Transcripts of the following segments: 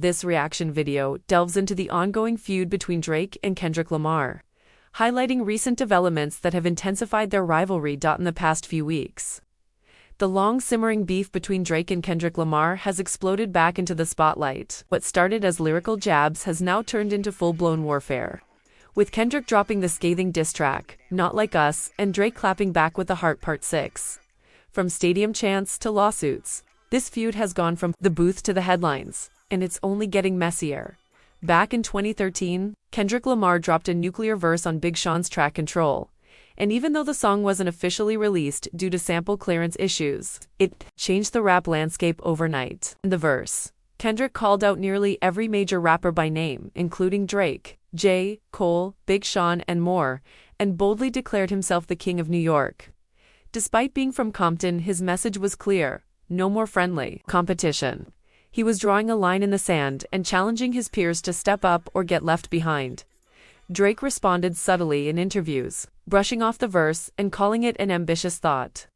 This reaction video delves into the ongoing feud between Drake and Kendrick Lamar, highlighting recent developments that have intensified their rivalry in the past few weeks. The long-simmering beef between Drake and Kendrick Lamar has exploded back into the spotlight. What started as lyrical jabs has now turned into full-blown warfare, with Kendrick dropping the scathing diss track, Not Like Us, and Drake clapping back with The Heart Part 6. From stadium chants to lawsuits, this feud has gone from the booth to the headlines, and it's only getting messier. Back in 2013, Kendrick Lamar dropped a nuclear verse on Big Sean's track Control, and even though the song wasn't officially released due to sample clearance issues, it changed the rap landscape overnight. In the verse, Kendrick called out nearly every major rapper by name, including Drake, J. Cole, Big Sean, and more, and boldly declared himself the king of New York. Despite being from Compton, his message was clear: no more friendly competition. He was drawing a line in the sand and challenging his peers to step up or get left behind. Drake responded subtly in interviews, brushing off the verse and calling it an ambitious thought.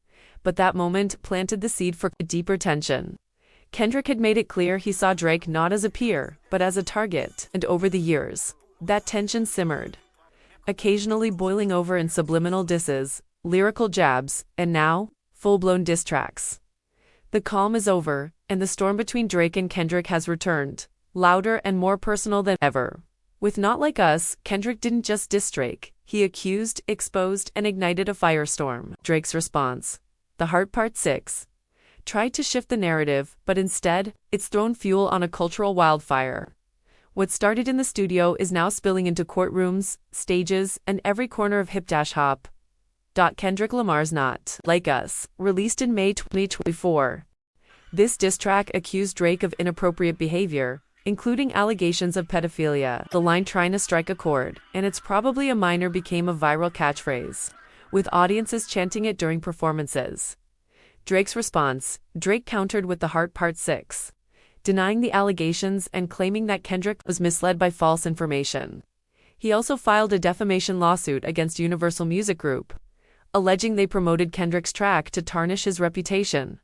But that moment planted the seed for deeper tension. Kendrick had made it clear he saw Drake not as a peer, but as a target, and over the years, that tension simmered, occasionally boiling over in subliminal disses, lyrical jabs, and now, full-blown diss tracks. The calm is over, and the storm between Drake and Kendrick has returned, louder and more personal than ever. With Not Like Us, Kendrick didn't just diss Drake, he accused, exposed, and ignited a firestorm. Drake's response, The Heart Part 6, tried to shift the narrative, but instead, it's thrown fuel on a cultural wildfire. What started in the studio is now spilling into courtrooms, stages, and every corner of hip-hop. Kendrick Lamar's Not Like Us, released in May 2024. This diss track accused Drake of inappropriate behavior, including allegations of pedophilia. The line "trying to strike a chord, and it's probably a minor" became a viral catchphrase, with audiences chanting it during performances. Drake's response, Drake countered with The Heart Part 6, denying the allegations and claiming that Kendrick was misled by false information. He also filed a defamation lawsuit against Universal Music Group, alleging they promoted Kendrick's track to tarnish his reputation.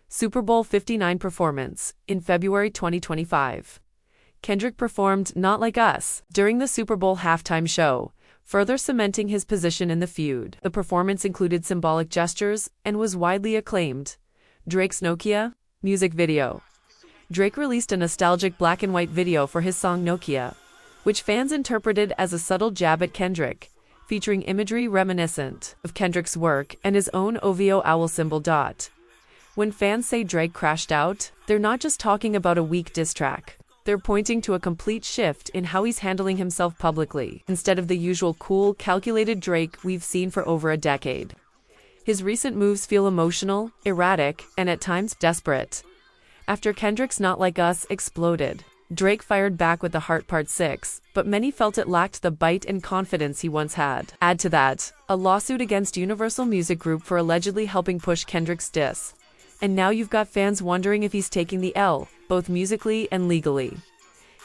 Super Bowl 59 performance, in February 2025. Kendrick performed Not Like Us during the Super Bowl halftime show, further cementing his position in the feud. The performance included symbolic gestures and was widely acclaimed. Drake's Nokia music video. Drake released a nostalgic black and white video for his song Nokia, which fans interpreted as a subtle jab at Kendrick, featuring imagery reminiscent of Kendrick's work and his own OVO owl symbol. When fans say Drake crashed out, they're not just talking about a weak diss track. They're pointing to a complete shift in how he's handling himself publicly, instead of the usual cool, calculated Drake we've seen for over a decade. His recent moves feel emotional, erratic, and at times desperate. After Kendrick's Not Like Us exploded, Drake fired back with The Heart Part 6, but many felt it lacked the bite and confidence he once had. Add to that, a lawsuit against Universal Music Group for allegedly helping push Kendrick's diss. And now you've got fans wondering if he's taking the L, both musically and legally.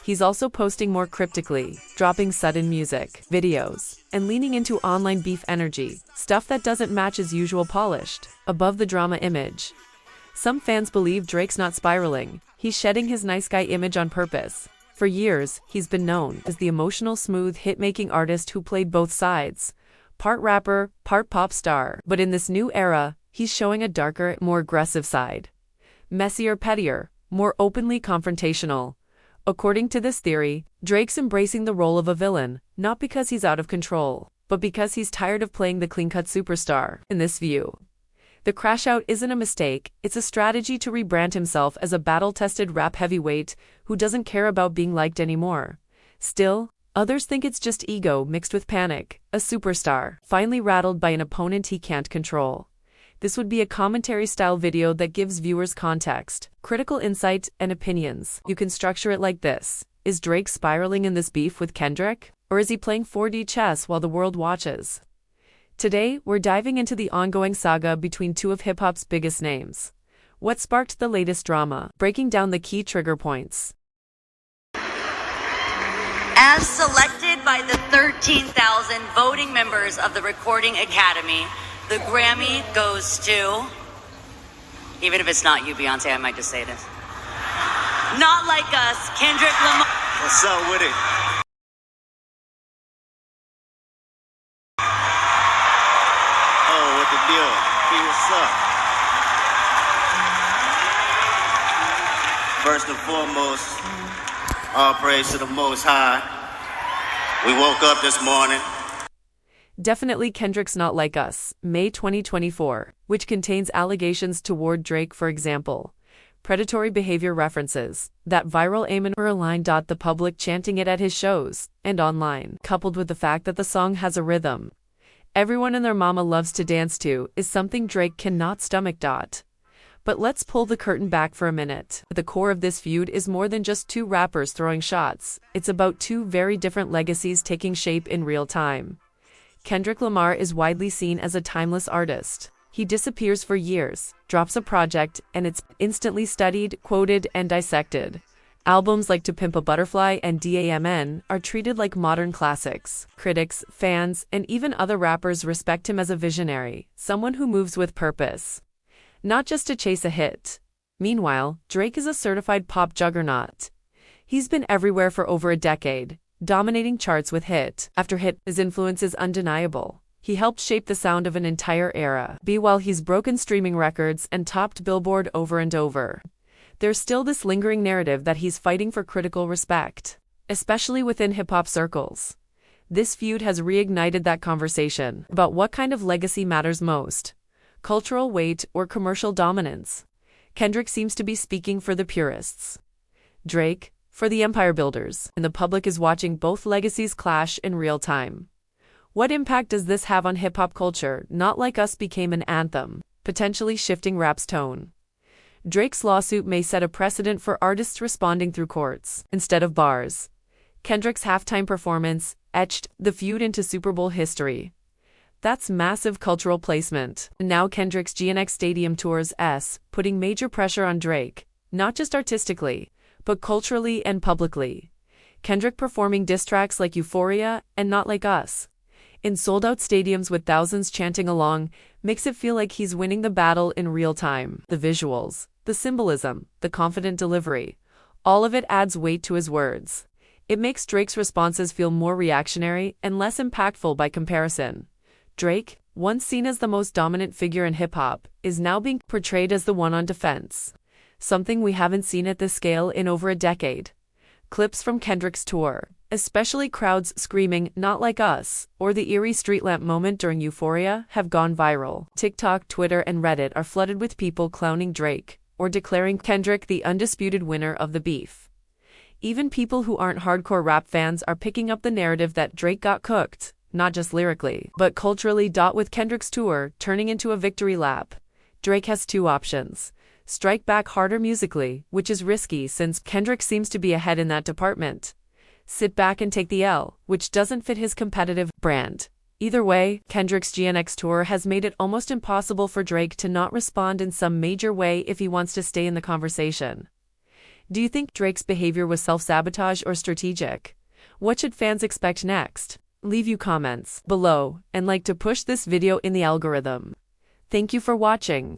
He's also posting more cryptically, dropping sudden music videos, and leaning into online beef energy, stuff that doesn't match his usual polished, above-the-drama image. Some fans believe Drake's not spiraling, he's shedding his nice guy image on purpose. For years, he's been known as the emotional, smooth, hit-making artist who played both sides, part rapper, part pop star. But in this new era, he's showing a darker, more aggressive side. Messier, pettier, more openly confrontational. According to this theory, Drake's embracing the role of a villain, not because he's out of control, but because he's tired of playing the clean-cut superstar. In this view, the crash out isn't a mistake, it's a strategy to rebrand himself as a battle-tested rap heavyweight who doesn't care about being liked anymore. Still, others think it's just ego mixed with panic, a superstar, finally rattled by an opponent he can't control. This would be a commentary-style video that gives viewers context, critical insight, and opinions. You can structure it like this. Is Drake spiraling in this beef with Kendrick? Or is he playing 4D chess while the world watches? Today, we're diving into the ongoing saga between two of hip-hop's biggest names. What sparked the latest drama? Breaking down the key trigger points. As selected by the 13,000 voting members of the Recording Academy, the Grammy goes to, even if it's not you, Beyonce, I might just say this. Not Like Us, Kendrick Lamar. What's up with it? Oh, what the deal? Hey, what's up? First and foremost, all praise to the Most High. We woke up this morning. Definitely Kendrick's Not Like Us, May 2024, which contains allegations toward Drake, for example. Predatory behavior references, that viral Amen or a line. The public chanting it at his shows and online, coupled with the fact that the song has a rhythm everyone and their mama loves to dance to, is something Drake cannot stomach. But let's pull the curtain back for a minute. At the core of this feud is more than just two rappers throwing shots. It's about two very different legacies taking shape in real time. Kendrick Lamar is widely seen as a timeless artist. He disappears for years, drops a project, and it's instantly studied, quoted, and dissected. Albums like To Pimp a Butterfly and DAMN are treated like modern classics. Critics, fans, and even other rappers respect him as a visionary, someone who moves with purpose, not just to chase a hit. Meanwhile, Drake is a certified pop juggernaut. He's been everywhere for over a decade, dominating charts with hit after hit. His influence is undeniable. He helped shape the sound of an entire era. While he's broken streaming records and topped Billboard over and over, there's still this lingering narrative that he's fighting for critical respect, especially within hip-hop circles. This feud has reignited that conversation about what kind of legacy matters most: cultural weight or commercial dominance. Kendrick seems to be speaking for the purists, Drake for the empire builders, and the public is watching both legacies clash in real time. What impact does this have on hip-hop culture? Not Like Us became an anthem, potentially shifting rap's tone. Drake's lawsuit may set a precedent for artists responding through courts instead of bars. Kendrick's halftime performance etched the feud into Super Bowl history. That's massive cultural placement. Now Kendrick's GNX Stadium tours putting major pressure on Drake, not just artistically, but culturally and publicly. Kendrick performing diss tracks like Euphoria and Not Like Us in sold-out stadiums with thousands chanting along makes it feel like he's winning the battle in real time. The visuals, the symbolism, the confident delivery, all of it adds weight to his words. It makes Drake's responses feel more reactionary and less impactful by comparison. Drake, once seen as the most dominant figure in hip-hop, is now being portrayed as the one on defense, something we haven't seen at this scale in over a decade. Clips from Kendrick's tour, especially crowds screaming "Not Like Us" or the eerie street lamp moment during Euphoria, have gone viral. TikTok, Twitter, and Reddit are flooded with people clowning Drake or declaring Kendrick the undisputed winner of the beef. Even people who aren't hardcore rap fans are picking up the narrative that Drake got cooked, not just lyrically, but culturally. With Kendrick's tour turning into a victory lap, Drake has two options: strike back harder musically, which is risky since Kendrick seems to be ahead in that department; sit back and take the L, which doesn't fit his competitive brand. Either way, Kendrick's GNX tour has made it almost impossible for Drake to not respond in some major way if he wants to stay in the conversation. Do you think Drake's behavior was self-sabotage or strategic? What should fans expect next? Leave your comments below and like to push this video in the algorithm. Thank you for watching.